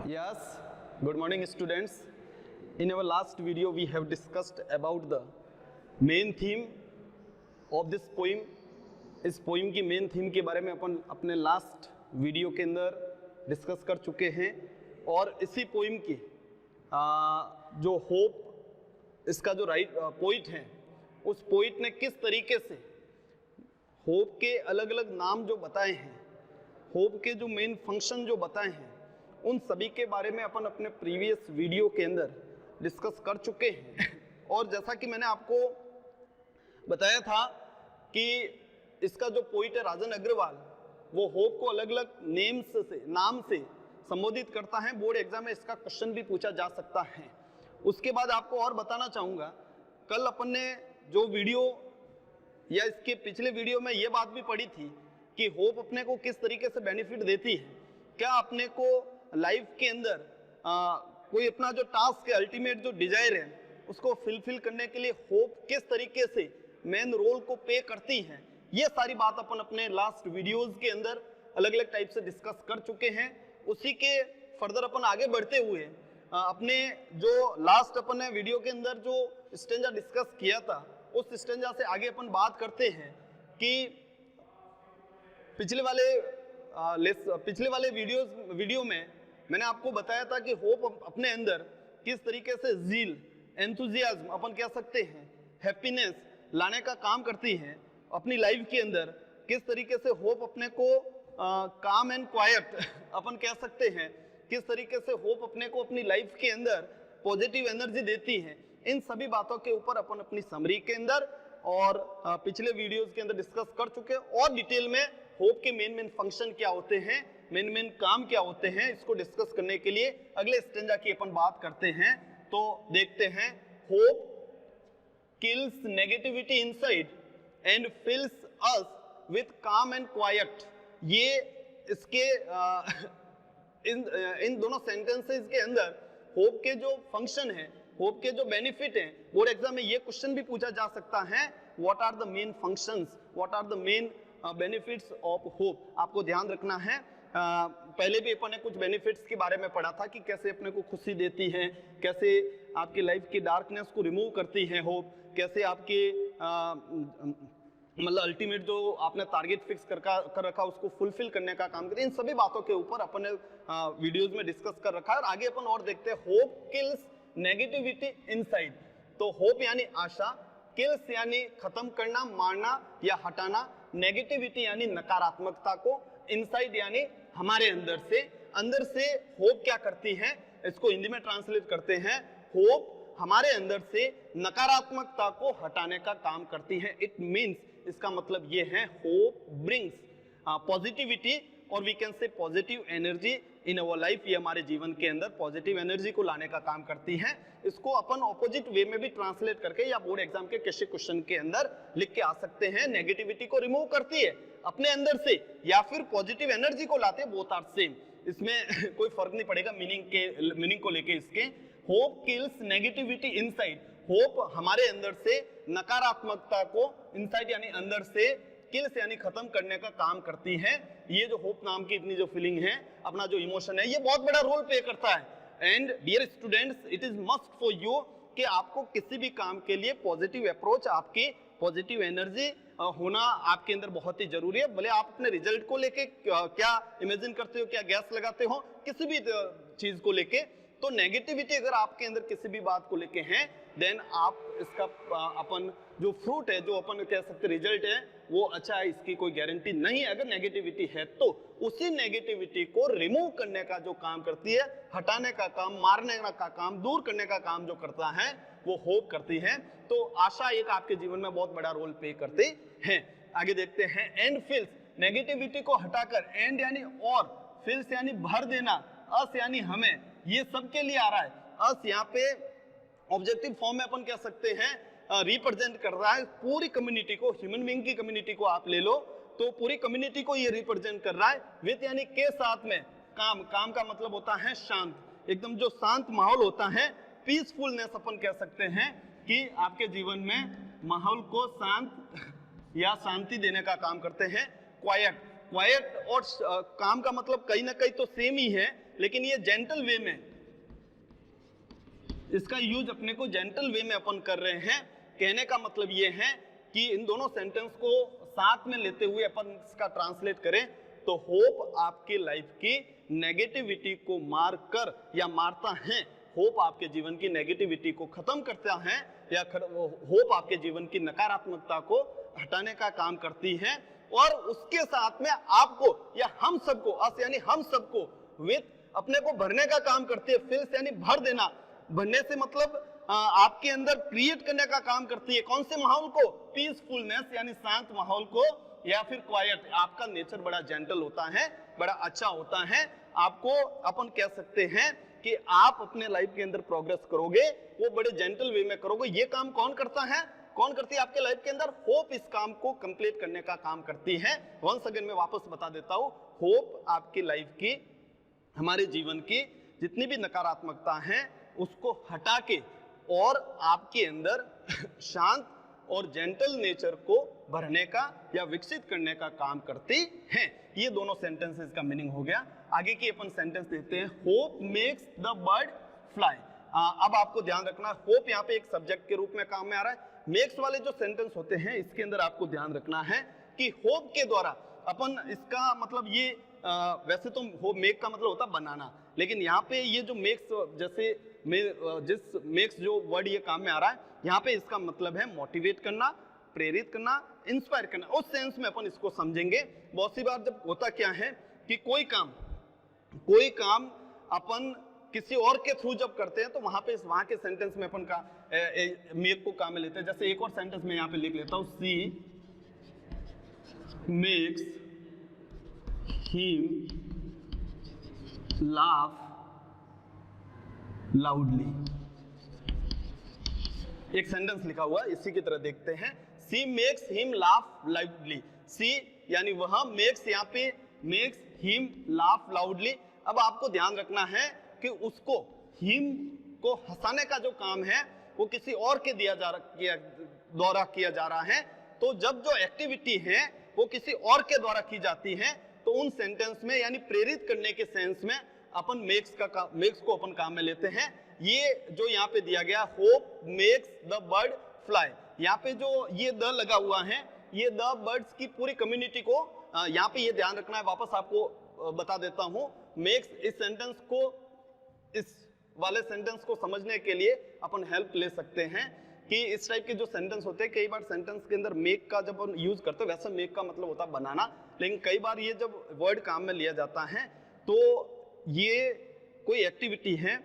Yes, good morning students. In our last video we have discussed about the main theme of this poem. इस poem की main theme के बारे में अपन अपने last video के अंदर डिस्कस कर चुके हैं और इसी पोइम की जो होप इसका जो पोइट है उस पोइट ने किस तरीके से होप के अलग अलग नाम जो बताए हैं, होप के जो मेन फंक्शन जो बताए हैं, उन सभी के बारे में अपन अपने प्रीवियस वीडियो के अंदर डिस्कस कर चुके हैं। और जैसा कि मैंने आपको बताया था कि इसका जो पोइट है राजन अग्रवाल, वो होप को अलग अलग नाम से संबोधित करता है। बोर्ड एग्जाम में इसका क्वेश्चन भी पूछा जा सकता है। उसके बाद आपको और बताना चाहूँगा, कल अपन ने जो वीडियो या इसके पिछले वीडियो में ये बात भी पढ़ी थी कि होप अपने को किस तरीके से बेनिफिट देती है। क्या अपने को लाइफ के अंदर कोई अपना जो टास्क है, अल्टीमेट जो डिजायर है, उसको फिलफिल करने के लिए होप किस तरीके से मेन रोल को प्ले करती है, ये सारी बात अपन अपने लास्ट वीडियोस के अंदर अलग अलग टाइप से डिस्कस कर चुके हैं। उसी के फर्दर अपन आगे बढ़ते हुए अपने जो लास्ट अपन ने वीडियो के अंदर जो स्टेंजा डिस्कस किया था, उस स्टेंजा से आगे अपन बात करते हैं कि पिछले वाले वीडियो में मैंने आपको बताया था कि होप अपने अंदर किस तरीके से ज़ील, एंथुजियाज्म, अपन कह सकते हैं हैप्पीनेस लाने का काम करती है अपनी लाइफ के अंदर। किस तरीके से होप अपने को काम एंड क्वाइट अपन कह सकते हैं, किस तरीके से होप अपने को अपनी लाइफ के अंदर पॉजिटिव एनर्जी देती है। इन सभी बातों के ऊपर अपन अपनी समरी के अंदर और पिछले वीडियोस के अंदर डिस्कस कर चुके हैं और डिटेल में होप के मेन फंक्शन क्या होते हैं, मेन काम क्या होते हैं, इसको डिस्कस करने के लिए अगले स्टेंजा की अपन बात करते हैं। तो देखते हैं, hope kills negativity inside and fills us with calm and quiet. ये इसके इन दोनों सेंटेंसेस के अंदर होप के जो फंक्शन है, होप के जो बेनिफिट हैं, बोर्ड एग्जाम में ये क्वेश्चन भी पूछा जा सकता है, what are the main functions, what are the main benefits of hope. आपको ध्यान रखना है, पहले भी अपन ने कुछ बेनिफिट्स के बारे में पढ़ा था कि कैसे अपने को खुशी देती है, कैसे आपकी लाइफ की डार्कनेस को रिमूव करती है होप, कैसे आपके मतलब अल्टीमेट जो आपने टारगेट फिक्स कर रखा उसको फुलफिल करने का काम करती है। इन सभी बातों के ऊपर अपन ने वीडियोस में डिस्कस कर रखा है और आगे अपन और देखते हैं, होप किल्स नेगेटिविटी इनसाइड। तो होप यानी आशा, किल्स यानी खत्म करना, मारना या हटाना, नेगेटिविटी यानी नकारात्मकता को, इनसाइड यानी हमारे अंदर से होप क्या करती है, इसको हिंदी में ट्रांसलेट करते हैं, होप हमारे अंदर से नकारात्मकता को हटाने का काम करती है। इट मींस, इसका मतलब ये है, होप ब्रिंग्स पॉजिटिविटी और we can say positive energy in our life. ये हमारे जीवन के अंदर पॉजिटिव एनर्जी को लाने का काम करती है। इसको अपन ऑपोजिट वे में भी ट्रांसलेट करके या बोर्ड एग्जाम के किसी क्वेश्चन के अंदर लिख के आ सकते हैं। नेगेटिविटी को रिमूव करती है अपने अंदर से या फिर पॉजिटिव एनर्जी को लाते हैं, बोथ आर सेम, इसमें कोई फर्क नहीं पड़ेगा मीनिंग को लेके इसके। Hope kills negativity inside, hope हमारे अंदर से नकारात्मकता को, इनसाइड यानी अंदर से, किल्स यानी खत्म करने का काम करती है। ये जो होप नाम की इतनी जो फीलिंग है, अपना जो इमोशन है, ये बहुत बड़ा रोल प्ले करता है। And dear students, it is must for you कि आपको किसी भी काम के लिए पॉजिटिव अप्रोच, आपकी पॉजिटिव एनर्जी होना आपके अंदर बहुत ही जरूरी है। भले आप अपने रिजल्ट को लेके क्या इमेजिन करते हो, क्या गैस लगाते हो, किसी भी चीज को लेके, तो नेगेटिविटी अगर आपके अंदर किसी भी बात को लेके है, देन आप इसका अपन जो फ्रूट है, जो अपन कह सकते रिजल्ट है, वो अच्छा है, इसकी कोई गारंटी नहीं है। अगर नेगेटिविटी है तो उसी नेगेटिविटी को रिमूव करने का जो काम करती है, हटाने का काम, मारने का काम, दूर करने का काम जो करता है, वो होप करती है। तो आशा एक आपके जीवन में बहुत बड़ा रोल प्ले करते हैं। आगे देखते हैं, एंड फिल्स, नेगेटिविटी को हटाकर, एंड यानी और, फिल्स यानी भर देना, अस यानी हमें, ये सबके लिए आ रहा है। अस यहाँ पे ऑब्जेक्टिव फॉर्म में अपन कह सकते हैं रिप्रेजेंट कर रहा है पूरी कम्युनिटी को, ह्यूमन बीइंग की कम्युनिटी को आप ले लो तो पूरी कम्युनिटी को ये रिप्रेजेंट कर रहा है। विथ यानी के साथ में, काम का मतलब होता है शांत, एकदम जो शांत माहौल होता है, पीसफुलनेस अपन कह सकते हैं कि आपके जीवन में माहौल को शांत या शांति देने का काम करते हैं। क्वाइट और काम का मतलब कहीं ना कहीं तो सेम ही है, लेकिन ये जेंटल वे में, इसका यूज अपने को जेंटल वे में अपन कर रहे हैं। कहने का मतलब ये है कि इन दोनों सेंटेंस को साथ में लेते हुए अपन इसका ट्रांसलेट करें तो होप आपकी लाइफ की नेगेटिविटी को मार कर या मारता है, होप आपके जीवन की नेगेटिविटी को खत्म करता है, या होप आपके जीवन की नकारात्मकता को हटाने का काम करती है। और उसके साथ में आपको या हम सबको, अस यानी हम सबको, विथ अपने को भरने का काम करती है। फिल्स यानी भर देना, भरने से मतलब आपके अंदर क्रिएट करने का काम करती है। कौन से माहौल को? पीसफुलनेस यानी शांत माहौल को, या फिर क्वाइट। आपका नेचर बड़ा जेंटल होता है, बड़ा अच्छा होता है। आपको अपन कह सकते हैं कि आप अपने लाइफ के अंदर प्रोग्रेस करोगे, वो बड़े जेंटल वे में करोगे। ये काम कौन करता है? कौन करती है आपके लाइफ के अंदर? होप इस काम को कंप्लीट करने का काम करती है। वंस अगेन मैं वापस बता देता हूं, होप आपकी लाइफ की, हमारे जीवन की जितनी भी नकारात्मकता है उसको हटा के और आपके अंदर शांत और जेंटल नेचर को भरने का या विकसित करने का काम करती है। ये दोनों सेंटेंसेस का मीनिंग हो गया। आगे की अपन सेंटेंस देखते हैं, hope makes the bird fly. अब आपको ध्यान रखना, होप यहाँ पे एक सब्जेक्ट के रूप में काम में आ रहा है। मेक्स वाले जो सेंटेंस होते हैं इसके अंदर आपको ध्यान रखना है कि होप के द्वारा अपन, इसका मतलब ये वैसे तो होप मेक का मतलब होता है बनाना, लेकिन यहाँ पे ये जो मेक्स, जैसे जिस मेक्स जो वर्ड ये काम में आ रहा है, यहाँ पे इसका मतलब है मोटिवेट करना, प्रेरित करना, इंस्पायर करना। उस सेंस में अपन इसको समझेंगे। बहुत सी बार जब होता क्या है कि कोई काम अपन किसी और के थ्रू जब करते हैं तो वहां पे वहां के सेंटेंस में अपन का मेक को काम में लेते हैं। जैसे एक और सेंटेंस में यहाँ पे लिख लेता हूं, सी मेक्स हिम लाफ लाउडली। एक सेंटेंस लिखा हुआ इसी की तरह देखते हैं, सी मेक्स हिम लाफ लाउडली। सी यानी वह, मेक्स यहाँ पे मेक्स हिम लाफ लाउडली। अब आपको ध्यान रखना है कि उसको, हिम को हंसाने का जो काम है वो किसी और के द्वारा किया जा रहा है। तो जब जो एक्टिविटी है वो किसी और के द्वारा की जाती है तो उन सेंटेंस में यानी प्रेरित करने के सेंस में अपन मेक्स को अपन काम में लेते हैं। ये जो यहाँ पे दिया गया, hope makes the bird fly, यहाँ पे जो ये द लगा हुआ है, ये द बर्ड्स की पूरी कम्युनिटी को यहाँ पे ये ध्यान रखना है। वापस आपको बता देता हूँ, मेक्स इस सेंटेंस को, इस वाले सेंटेंस को समझने के लिए अपन हेल्प ले सकते हैं कि इस टाइप के जो सेंटेंस होते हैं, कई बार सेंटेंस के अंदर मेक का जब हम यूज करते हैं, वैसे मेक का मतलब होता है बनाना, लेकिन कई बार ये जब वर्ड काम में लिया जाता है तो ये कोई एक्टिविटी है,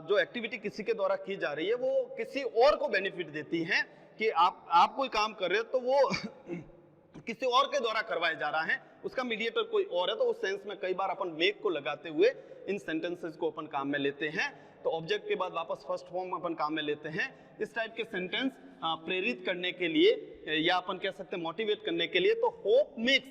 जो एक्टिविटी किसी के द्वारा की जा रही है वो किसी और को बेनिफिट देती है कि आप कोई काम कर रहे हो तो वो किसी और के द्वारा करवाया जा रहा है, उसका मीडिएटर कोई और है। तो उस सेंस में कई बार अपन मेक को लगाते हुए इन सेंटेंसेस को अपन काम में लेते हैं। तो ऑब्जेक्ट के बाद वापस फर्स्ट फॉर्म अपन काम में लेते हैं। इस टाइप के सेंटेंस प्रेरित करने के लिए या अपन कह सकते हैं मोटिवेट करने के लिए, तो होप मेक्स,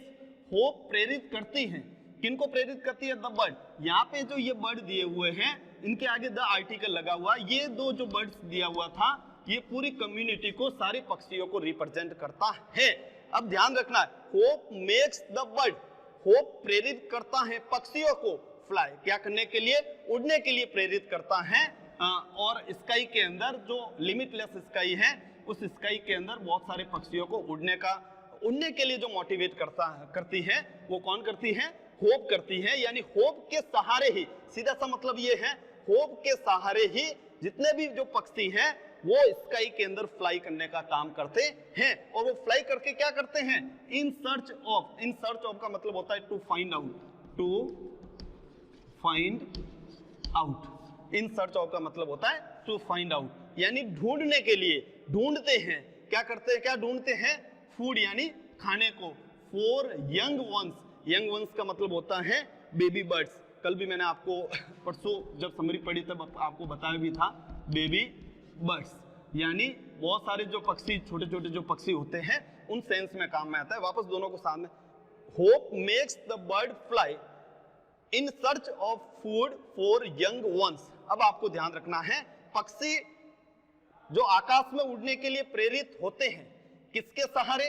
होप प्रेरित करती है। किनको प्रेरित करती है? The bird. यहाँ पे जो ये बर्ड दिए हुए हैं इनके आगे द आर्टिकल लगा हुआ, ये दो जो बर्ड्स दिया हुआ था ये पूरी कम्युनिटी को, सारे पक्षियों को रिप्रेजेंट करता है। अब ध्यान रखना है, hope makes the bird, hope प्रेरित करता है पक्षियों को फ्लाई, क्या करने के लिए? उड़ने के लिए प्रेरित करता है। और स्काई के अंदर जो लिमिटलेस स्काई है, उस स्काई के अंदर बहुत सारे पक्षियों को उड़ने के लिए जो मोटिवेट करती है वो कौन करती है? होप करती है। यानी होप के सहारे ही, सीधा सा मतलब ये है, होप के सहारे ही जितने भी जो पक्षी हैं वो स्काई के अंदर फ्लाई करने का काम करते हैं। और वो फ्लाई करके क्या करते हैं? In search of. In search of का मतलब होता है to find out, to find out. In search of का मतलब होता है टू फाइंड आउट, यानी ढूंढने के लिए, ढूंढते हैं। क्या करते हैं? क्या ढूंढते हैं? फूड यानी खाने को। For young ones, young ones का मतलब होता है बेबी बर्ड्स। कल भी मैंने आपको परसों जब समरी पढ़ी तब आपको बताया भी था, बेबी बर्ड्स यानी बहुत सारे जो पक्षी, छोटे छोटे जो पक्षी होते हैं उन सेंस में काम में आता है। वापस दोनों को सामने, hope makes the bird fly in search of food for young ones. अब आपको ध्यान रखना है, पक्षी जो आकाश में उड़ने के लिए प्रेरित होते हैं किसके सहारे?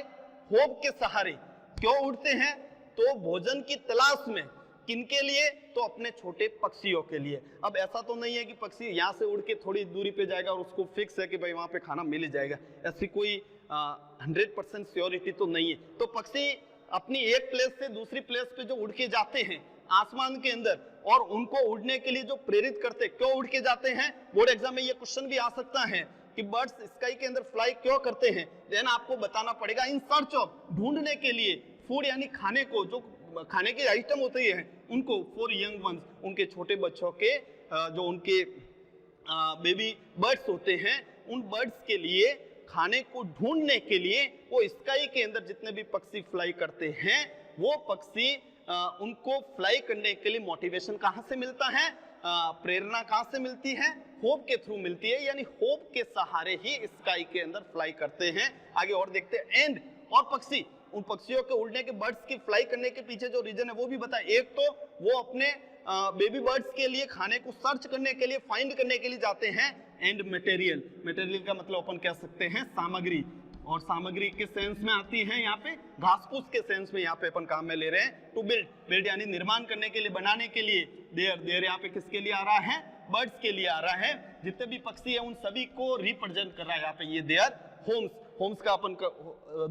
होप के सहारे। क्यों उड़ते हैं? तो भोजन की तलाश में, किनके लिए? तो अपने छोटे पक्षियों के लिए। अब ऐसा तो नहीं है कि पक्षी यहाँ से उड़ के थोड़ी दूरी पे जाएगा और उसको फिक्स है कि भाई वहां पे खाना मिल ही जाएगा, ऐसी कोई 100% श्योरिटी तो नहीं है। तो पक्षी अपनी एक प्लेस से दूसरी प्लेस पे जो उड़ के जाते हैं आसमान के अंदर, और उनको उड़ने के लिए जो प्रेरित करते, क्यों उड़ के जाते हैं? बोर्ड एग्जाम में ये क्वेश्चन भी आ सकता है कि बर्ड्स स्काई के अंदर फ्लाई क्यों करते हैं। देन आपको बताना पड़ेगा इन सर्च ऑफ, ढूंढने के लिए, फूड यानी खाने को, जो खाने के आइटम होते हैं उनको, फॉर यंग वंस, उनके छोटे बच्चों के जो उनके बेबी बर्ड्स होते हैं, उन बर्ड्स के लिए खाने को ढूंढने के लिए वो स्काई के अंदर जितने भी पक्षी फ्लाई करते हैं, वो पक्षी उनको फ्लाई करने के लिए मोटिवेशन कहां से मिलता है? प्रेरणा कहां से मिलती है? होप के थ्रू मिलती है, यानी होप के सहारे ही स्काई के अंदर फ्लाई करते हैं। आगे और देखते हैं। एंड और पक्षी, उन पक्षियों के उड़ने के, बर्ड्स की फ्लाई करने के पीछे जो रीजन है वो भी बताए। एक तो वो अपने बेबी बर्ड्स के लिए खाने को सर्च करने के लिए, फाइंड करने के लिए जाते हैं। एंड मटेरियल, मटेरियल का मतलब अपन कह सकते हैं सामग्री, और सामग्री के सेंस में आती है यहाँ पे घास फूस के सेंस में यहाँ पे अपन काम में ले रहे हैं। टू बिल्ड, बिल्ड यानी निर्माण करने के लिए, बनाने के लिए। देयर यहाँ पे किसके लिए आ रहा है? बर्ड्स के लिए आ रहा है। जितने भी पक्षी है उन सभी को रिप्रेजेंट कर रहा है यहाँ पे ये देयर होम्स। होम्स का अपन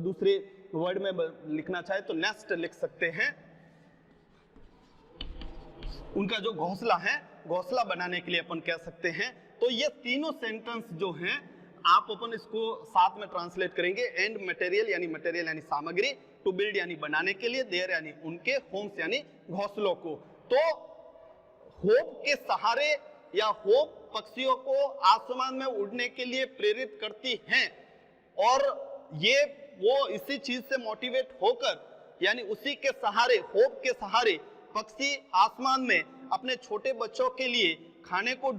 दूसरे वर्ड में लिखना चाहे तो नेस्ट लिख सकते हैं। उनका जो घोंसला है, घोंसला बनाने के लिए अपन कह सकते हैं। तो ये तीनों सेंटेंस जो हैं आप अपन इसको साथ में ट्रांसलेट करेंगे। एंड मटेरियल यानी सामग्री, टू बिल्ड यानी बनाने के लिए, देयर यानी उनके, होम्स यानी घोंसलों को। तो होप के सहारे या होप पक्षियों को आसमान में उड़ने के लिए प्रेरित करती हैं, और ये वो इसी चीज से मोटिवेट होकर, यानी उसी के सहारे, होप के सहारे पक्षी आसमान में अपने छोटे बच्चों के लिए खाने को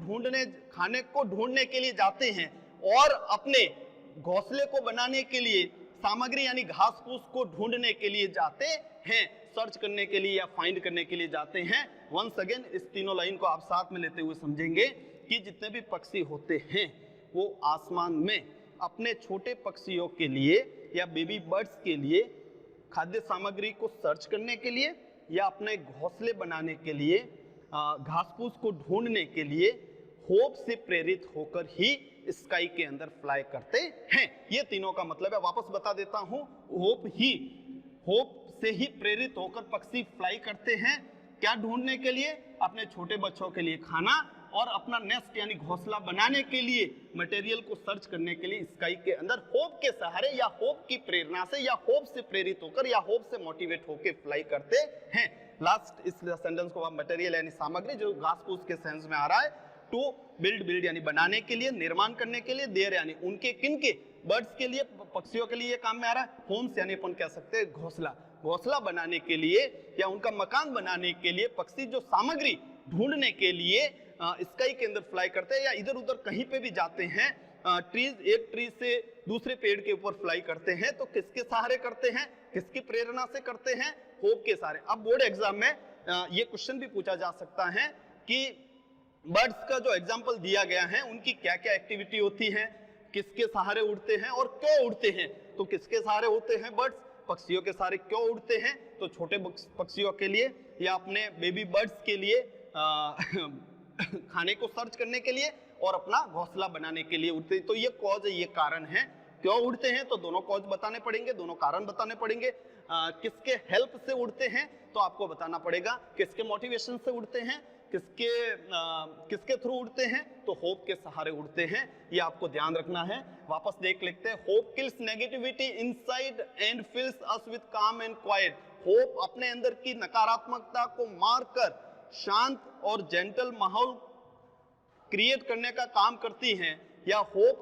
ढूंढने के लिए जाते हैं, और अपने घोंसले को बनाने के लिए सामग्री यानी घास फूस को ढूंढने के लिए जाते हैं, सर्च करने के लिए या फाइंड करने के लिए जाते हैं। वंस अगेन इस तीनों लाइन को आप साथ में लेते हुए समझेंगे कि जितने भी पक्षी होते हैं वो आसमान में अपने छोटे पक्षियों के लिए या बेबी बर्ड्स के लिए खाद्य सामग्री को सर्च करने के लिए या अपने घोंसले बनाने के लिए, घास फूस को ढूंढने के लिए होप से प्रेरित होकर ही स्काई के अंदर फ्लाई करते हैं। ये तीनों का मतलब है। वापस बता देता हूं, होप से ही प्रेरित होकर पक्षी फ्लाई करते हैं। क्या ढूंढने के लिए? अपने छोटे बच्चों के लिए खाना, और अपना नेस्ट यानी घोंसला बनाने के लिए मटेरियल को सर्च करने के लिए स्काई के अंदर होप के सहारे या होप की प्रेरणा से या होप से प्रेरित होकर या होप से मोटिवेट होकर फ्लाई करते हैं। लास्ट इस सेंटेंस को आप मटेरियल यानी सामग्री, जो घास फूस के सेंस में आ रहा है। टू बिल्ड यानी बनाने के लिए, निर्माण करने के लिए। देयर यानी उनके, किनके? बर्ड्स के लिए, पक्षियों के लिए काम में आ रहा है। होम्स यानी अपन कह सकते हैं घोंसला, घोंसला बनाने के लिए या उनका मकान बनाने के लिए पक्षी जो सामग्री ढूंढने के लिए स्काई के अंदर फ्लाई करते हैं या इधर उधर कहीं पे भी जाते हैं। ट्रीज, एक ट्री से दूसरे पेड़ के ऊपर फ्लाई करते हैं, तो किसके सहारे करते हैं? किसकी प्रेरणा से करते हैं? होप के सहारे। अब बोर्ड एग्जाम में ये क्वेश्चन भी पूछा जा सकता है कि बर्ड्स का जो एग्जाम्पल दिया गया है उनकी क्या क्या एक्टिविटी होती है, किसके सहारे उड़ते हैं और क्यों उड़ते हैं। तो किसके सहारे होते हैं बर्ड्स? पक्षियों के सहारे। क्यों उड़ते हैं? तो छोटे पक्षियों के लिए या अपने बेबी बर्ड्स के लिए खाने को सर्च करने के लिए और अपना घोंसला बनाने के लिए उड़ते हैं। तो ये कॉज है, ये कारण है क्यों उड़ते हैं। तो दोनों कॉज बताने पड़ेंगे, दोनों कारण बताने पड़ेंगे। किसके हेल्प से उड़ते हैं तो आपको बताना पड़ेगा, किसके मोटिवेशन से उड़ते हैं, किसके थ्रू उड़ते हैं, तो होप के सहारे उड़ते हैं। ये आपको ध्यान रखना है। वापस देख लेते हैं। Hope kills negativity inside and fills us with calm and quiet. Hope अपने अंदर की नकारात्मकता को मारकर शांत और जेंटल माहौल क्रिएट करने का काम करती हैं, या होप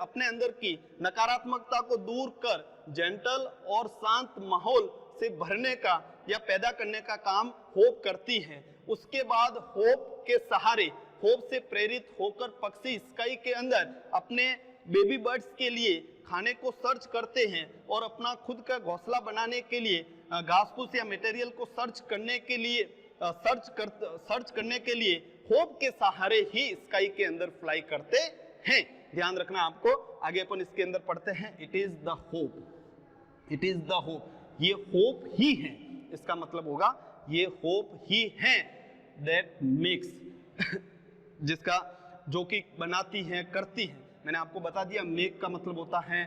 अपने अंदर की नकारात्मकता को दूर कर जेंटल और शांत माहौल से भरने का या पैदा करने का काम होप करती है। उसके बाद होप के सहारे, होप से प्रेरित होकर पक्षी स्काई के अंदर अपने बेबी बर्ड्स के लिए खाने को सर्च करते हैं और अपना खुद का घोंसला बनाने के लिए घास फूस या मटेरियल को सर्च करने के लिए होप के सहारे ही स्काई के अंदर फ्लाई करते हैं। ध्यान रखना आपको। आगे अपन इसके अंदर पढ़ते हैं। It is the hope, it is the hope, ये होप ही है। इसका मतलब होगा ये होप ही है दैट मेक्स जिसका जो कि बनाती है, करती है। मैंने आपको बता दिया मेक का मतलब होता है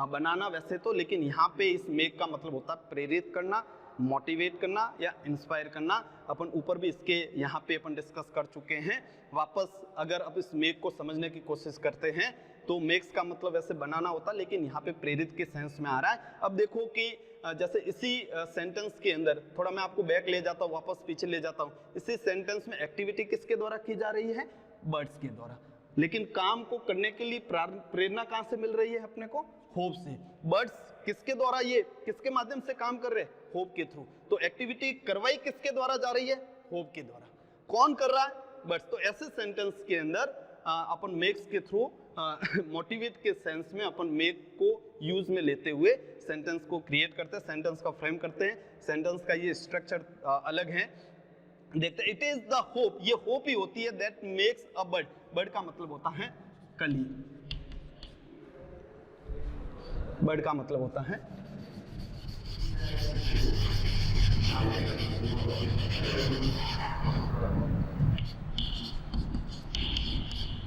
बनाना वैसे तो, लेकिन यहाँ पे इस मेक का मतलब होता है प्रेरित करना, मोटिवेट करना या इंस्पायर करना। अपन ऊपर भी इसके यहाँ पे अपन डिस्कस कर चुके हैं। वापस अगर आप इस मेक को समझने की कोशिश करते हैं तो मेक्स का मतलब वैसे बनाना होता है, लेकिन यहाँ पे प्रेरित के सेंस में आ रहा है। अब देखो कि जैसे इसी सेंटेंस के अंदर थोड़ा मैं आपको बैक ले जाता हूँ, वापस पीछे ले जाता हूँ। इसी सेंटेंस में एक्टिविटी किसके द्वारा की जा रही है? बर्ड्स के द्वारा। लेकिन काम को करने के लिए प्रेरणा कहाँ से मिल रही है अपने को? होप से। बर्ड्स किसके द्वारा, ये किसके माध्यम से काम कर रहे हैं? होप के थ्रू। तो एक्टिविटी करवाई किसके द्वारा जा रही है? होप के द्वारा। कौन कर रहा है? बर्ड्स। तो ऐसे सेंटेंस के अंदर अपन मेक्स के थ्रू मोटिवेट के सेंस में अपन मेक को यूज में लेते हुए सेंटेंस को क्रिएट करते हैं, सेंटेंस का फ्रेम करते हैं। सेंटेंस का ये स्ट्रक्चर अलग है। देखते हैं, इट इज द होप, ये होप ही होती है that makes a bird. Bird का मतलब होता है कली। बर्ड का मतलब होता है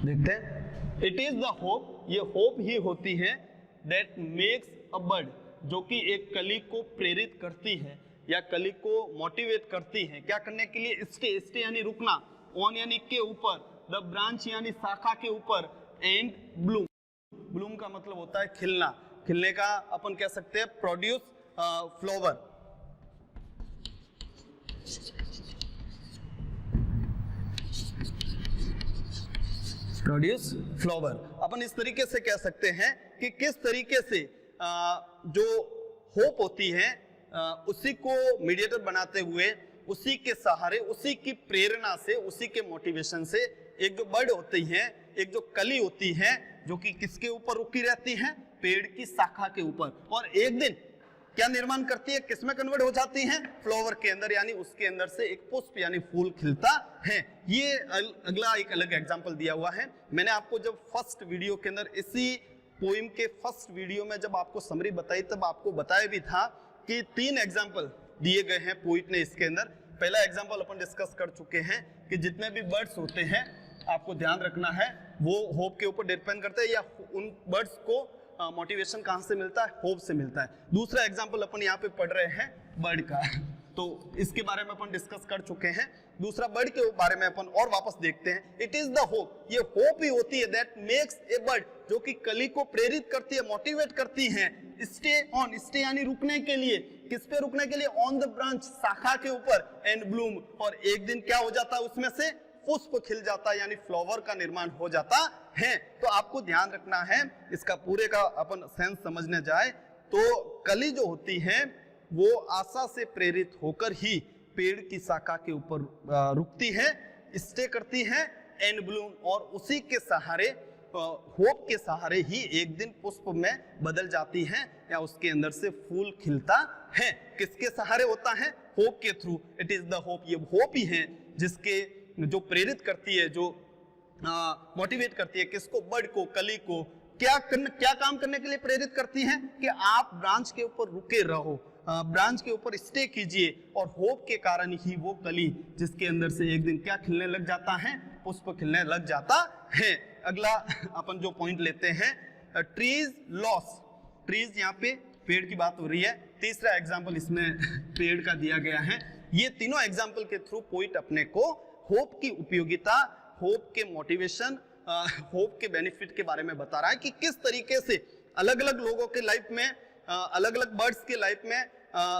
देखते हैं, इट इज द होप, ये होप ही होती है दैट मेक्स अ बर्ड, जो कि एक कली को प्रेरित करती है या कली को मोटिवेट करती है। क्या करने के लिए? स्टे, स्टे यानी रुकना, ऑन यानी के ऊपर, द ब्रांच यानी शाखा के ऊपर, एंड ब्लूम, ब्लूम का मतलब होता है खिलना। खिलने का अपन कह सकते हैं प्रोड्यूस फ्लावर। प्रोड्यूस फ्लावर अपन इस तरीके से कह सकते हैं कि किस तरीके से जो होप होती है उसी को मीडिएटर बनाते हुए, उसी के सहारे, उसी की प्रेरणा से, उसी के मोटिवेशन से एक जो बर्ड होती है, एक जो कली होती है, जो कि किसके ऊपर रुकी रहती है? पेड़ की शाखा के ऊपर, और एक दिन क्या निर्माण करती है? किसमें कन्वर्ट हो जाती है? फ्लावर के अंदर, यानी उसके अंदर से एक पुष्प यानी फूल खिलता है। ये अगला एक अलग एग्जांपल दिया हुआ है। मैंने आपको जब फर्स्ट वीडियो के अंदर, इसी पोइम के फर्स्ट वीडियो में जब आपको समरी बताई, तब आपको बताया भी था कि 3 एग्जाम्पल दिए गए हैं पोइट ने इसके अंदर। पहला एग्जाम्पल अपन डिस्कस कर चुके हैं कि जितने भी बर्ड्स होते हैं, आपको ध्यान रखना है, वो होप के ऊपर डिपेंड करते हैं, या उन बर्ड्स को मोटिवेशन कहां से मिलता है? होप से मिलता है। दूसरा एग्जाम्पल अपन यहाँ पे पढ़ रहे हैं बर्ड का, तो इसके बारे में अपन डिस्कस कर चुके हैं। दूसरा बर्ड के बारे में अपन और वापस देखते हैं। इट इज द होप, ये होप ही होती है दैट मेक्स ए बर्ड, जो कि कली को प्रेरित करती है, मोटिवेट करती है। स्टे ऑन, स्टे यानी रुकने के लिए, किस पे रुकने के लिए? ऑन द ब्रांच, शाखा के ऊपर, एंड ब्लूम, और एक दिन क्या हो जाता है? उसमें से पुष्प खिल जाता है, यानी फ्लावर का निर्माण हो जाता है। तो आपको ध्यान रखना है, इसका पूरे का अपन सेंस समझने जाए तो कली जो होती है वो आशा से प्रेरित होकर ही पेड़ की शाखा के ऊपर रुकती है, स्टे करती है, एंड ब्लूम, और उसी के सहारे, होप के सहारे ही एक दिन पुष्प में बदल जाती है, या उसके अंदर से फूल खिलता है। किसके सहारे होता है? होप के through. It is the hope, ये होप ही है जिसके जो प्रेरित करती है, जो मोटिवेट करती है, किसको? बर्ड को, कली को। क्या काम करने के लिए प्रेरित करती हैं? कि आप ब्रांच के ऊपर रुके रहो, ब्रांच के ऊपर स्टे कीजिए, और होप के कारण ही वो कली, जिसके अंदर से एक दिन क्या खिलने लग जाता है? पुष्प खिलने लग जाता है। अगला अपन जो पॉइंट लेते हैं, ट्रीज लॉस। ट्रीज यहाँ पे पेड़ की बात हो रही है। तीसरा एग्जाम्पल इसमें पेड़ का दिया गया है। ये तीनों एग्जाम्पल के थ्रू पोइट अपने को होप की उपयोगिता, होप के मोटिवेशन, होप के बेनिफिट के बारे में बता रहा है कि किस तरीके से अलग अलग लोगों के लाइफ में, अलग अलग बर्ड्स के लाइफ में,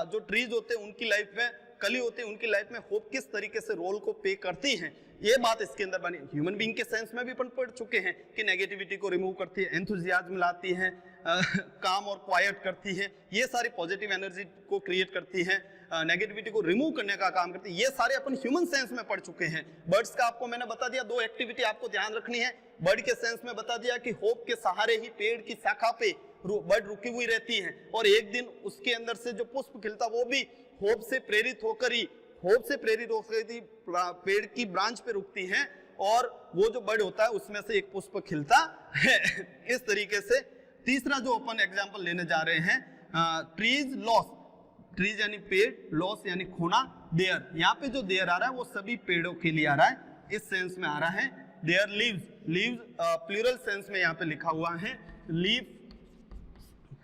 जो ट्रीज होते हैं उनकी लाइफ में, कली होती है उनकी लाइफ में होप किस तरीके से रोल को प्ले करती है। ये बात इसके अंदर बनी। ह्यूमन बीइंग के सेंस में भी अपन पढ़ चुके हैं कि नेगेटिविटी को रिमूव करती है, एंथुसियाज्म लाती है, काम और क्वाइट करती है, ये सारी पॉजिटिव एनर्जी को क्रिएट करती है, नेगेटिविटी को रिमूव करने का काम करती है। ये सारे अपन ह्यूमन सेंस में पढ़ चुके हैं। बर्ड्स का आपको मैंने बता दिया, 2 एक्टिविटी आपको ध्यान रखनी है। बर्ड के सेंस में बता दिया कि होप के सहारे ही पेड़ की शाखा पे बर्ड रुकी हुई रहती है, और एक दिन उसके अंदर से जो पुष्प खिलता वो भी होप से प्रेरित होकर ही, होप से प्रेरित होकर ही पेड़ की ब्रांच पे रुकती है, और वो जो बर्ड होता है उसमें से एक पुष्प खिलता है। इस तरीके से तीसरा जो अपन एग्जांपल लेने जा रहे हैं, ट्रीज लॉस। ट्रीज यानी पेड़, लॉस यानी खोना, देयर, यहाँ पे जो देयर आ रहा है वो सभी पेड़ों के लिए आ रहा है, इस सेंस में आ रहा है। There leaves, leaves plural sense में यहाँ पे लिखा हुआ है, लीव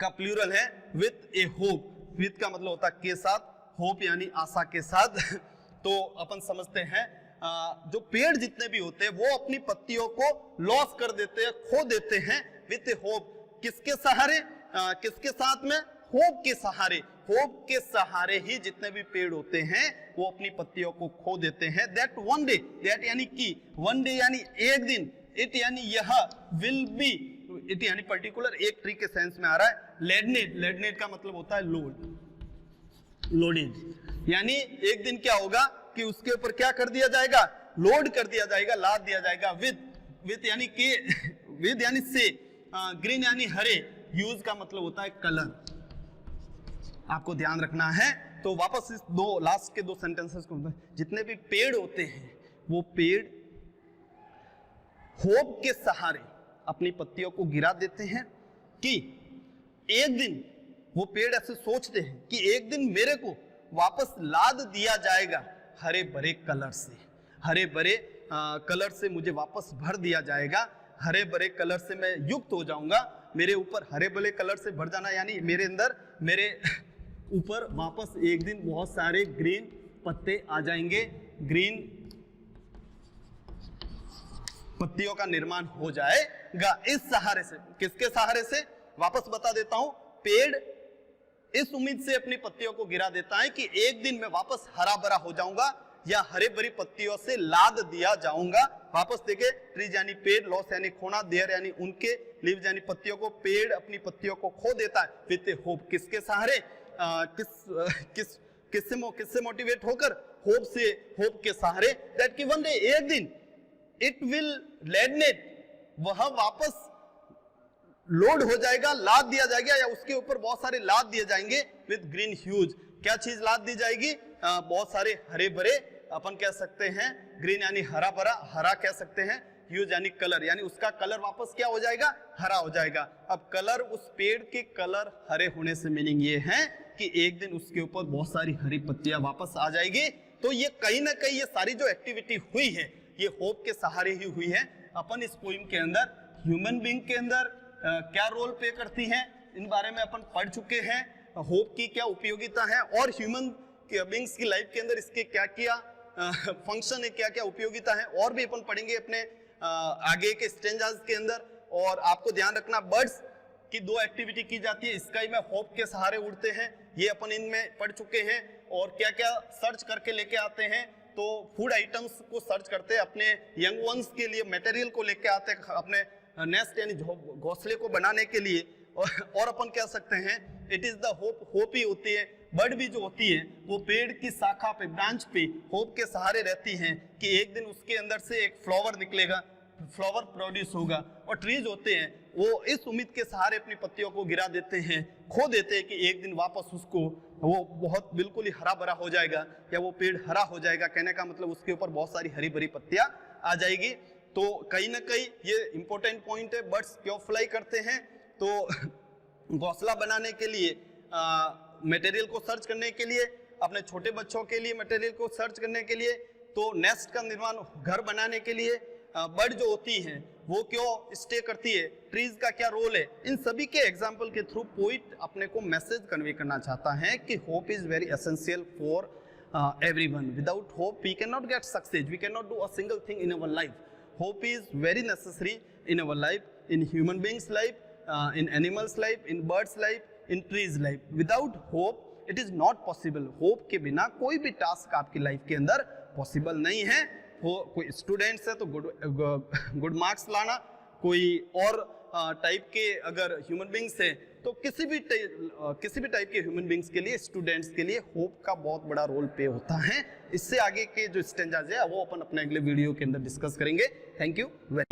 का प्लूरल है विथ ए होप, विथ का मतलब होता है के साथ, होप यानी आशा के साथ। तो अपन समझते हैं जो पेड़ जितने भी होते हैं वो अपनी पत्तियों को लॉस कर देते हैं, खो देते हैं विथ ए होप, किसके सहारे, किसके साथ में, होप के सहारे। होप के सहारे ही जितने भी पेड़ होते हैं वो अपनी पत्तियों को खो देते हैं। दैट वन डे, दैट यानी कि, वन डे यानी एक दिन, इट यानी यह, विल बी, इट यानी पर्टिकुलर एक ट्री के सेंस में आ रहा है। लेडनेड, लेडनेड का मतलब होता है लोड, लोडेड, यानी एक दिन क्या होगा कि उसके ऊपर क्या कर दिया जाएगा, लोड कर दिया जाएगा, लाद दिया जाएगा। विद, विद यानी के, विद यानी से, ग्रीन यानी हरे, ह्यूज का मतलब होता है कलर, आपको ध्यान रखना है। तो वापस इस दो लास्ट के दो सेंटेंसेस को, जितने भी पेड़ होते हैं वो पेड़ होप के सहारे अपनी पत्तियों को गिरा देते हैं कि एक दिन, वो पेड़ ऐसे सोचते हैं कि एक दिन मेरे को वापस लाद दिया जाएगा हरे भरे कलर से, हरे भरे कलर से मुझे वापस भर दिया जाएगा, हरे भरे कलर से मैं युक्त हो जाऊंगा, मेरे ऊपर हरे भरे कलर से भर जाना यानी मेरे अंदर, मेरे ऊपर वापस एक दिन बहुत सारे ग्रीन पत्ते आ जाएंगे, ग्रीन पत्तियों का निर्माण हो जाएगा इस सहारे से। किसके सहारे से, वापस बता देता हूं, पेड़ इस उम्मीद से अपनी पत्तियों को गिरा देता है कि एक दिन मैं वापस हरा भरा हो जाऊंगा या हरे भरी पत्तियों से लाद दिया जाऊंगा। वापस देखे, ट्रीज यानी पेड़, लॉस यानी खोना, देयर यानी उनके, लीव्स यानी पत्तियों को, पेड़ अपनी पत्तियों को खो देता है विद होप, किसके सहारे, किससे मोटिवेट होकर, होप से, होप के सहारे। दैट कि वन डे, एक दिन, इट विल लेडनेट, वह वापस लोड हो जाएगा, लाद दिया जाएगा या उसके ऊपर बहुत सारे लाद दिए जाएंगे विद ग्रीन ह्यूज। क्या चीज लाद दी जाएगी, बहुत सारे हरे भरे, अपन कह सकते हैं ग्रीन यानी हरा भरा, हरा कह सकते हैं, ह्यूज यानी कलर, यानी उसका कलर वापस क्या हो जाएगा, हरा हो जाएगा। अब कलर, उस पेड़ के कलर हरे होने से मीनिंग ये है कि एक दिन उसके ऊपर बहुत सारी हरी पत्तियां वापस आ जाएगी। तो ये कहीं ना कहीं ये सारी जो एक्टिविटी हुई है ये होप के सहारे ही हुई है। अपन इस पोइम के अंदर ह्यूमन बीइंग के अंदर क्या रोल प्ले करती हैं, इन बारे में अपन पढ़ चुके हैं, होप की क्या उपयोगिता है और ह्यूमन बीइंग्स की लाइफ के अंदर इसके क्या क्या फंक्शन है, क्या क्या उपयोगिता है, और भी अपन पढ़ेंगे अपने आगे के स्टेंजास के अंदर। और आपको ध्यान रखना, बर्ड्स की दो एक्टिविटी की जाती है, स्काई में होप के सहारे उड़ते हैं, ये अपन इनमें पढ़ चुके हैं, और क्या क्या सर्च करके लेके आते हैं, तो फूड आइटम्स को सर्च करते हैं, अपने यंग वंस के लिए मटेरियल को लेके आते हैं, अपने नेस्ट यानी घोंसले को बनाने के लिए। और अपन कह सकते हैं it is the hope, hope ही होती है। बर्ड भी जो होती है वो पेड़ की शाखा पे, ब्रांच पे होप के सहारे रहती हैं कि एक दिन उसके अंदर से एक फ्लावर निकलेगा, फ्लावर प्रोड्यूस होगा। और ट्रीज होते हैं वो इस उम्मीद के सहारे अपनी पत्तियों को गिरा देते हैं, खो देते हैं कि एक दिन वापस उसको वो बहुत बिल्कुल ही हरा भरा हो जाएगा या वो पेड़ हरा हो जाएगा। कहने का मतलब उसके ऊपर बहुत सारी हरी भरी पत्तियां आ जाएगी। तो कहीं ना कहीं ये इंपॉर्टेंट पॉइंट है, बर्ड्स क्यों फ्लाई करते हैं, तो घोंसला बनाने के लिए, मटेरियल को सर्च करने के लिए, अपने छोटे बच्चों के लिए मटेरियल को सर्च करने के लिए, तो नेस्ट का निर्माण, घर बनाने के लिए। बर्ड जो होती हैं वो क्यों स्टे करती है, ट्रीज का क्या रोल है, इन सभी के एग्जाम्पल के थ्रू पोइट अपने को मैसेज कन्वे करना चाहता है कि hope is very essential for everyone. Without hope we cannot get success, we cannot do a single thing in our life. Hope is very necessary in our life, in human beings life, in animals life, in birds life, in trees life. Without hope it is not possible. Hope के बिना कोई भी task आपकी life के अंदर possible नहीं है। कोई स्टूडेंट्स है तो गुड मार्क्स लाना, कोई और टाइप के अगर ह्यूमन बींग्स है तो किसी भी टाइप के ह्यूमन बींग्स के लिए, स्टूडेंट्स के लिए होप का बहुत बड़ा रोल प्ले होता है। इससे आगे के जो स्टेंजाज है वो अपन अपने अगले वीडियो के अंदर डिस्कस करेंगे। Thank you very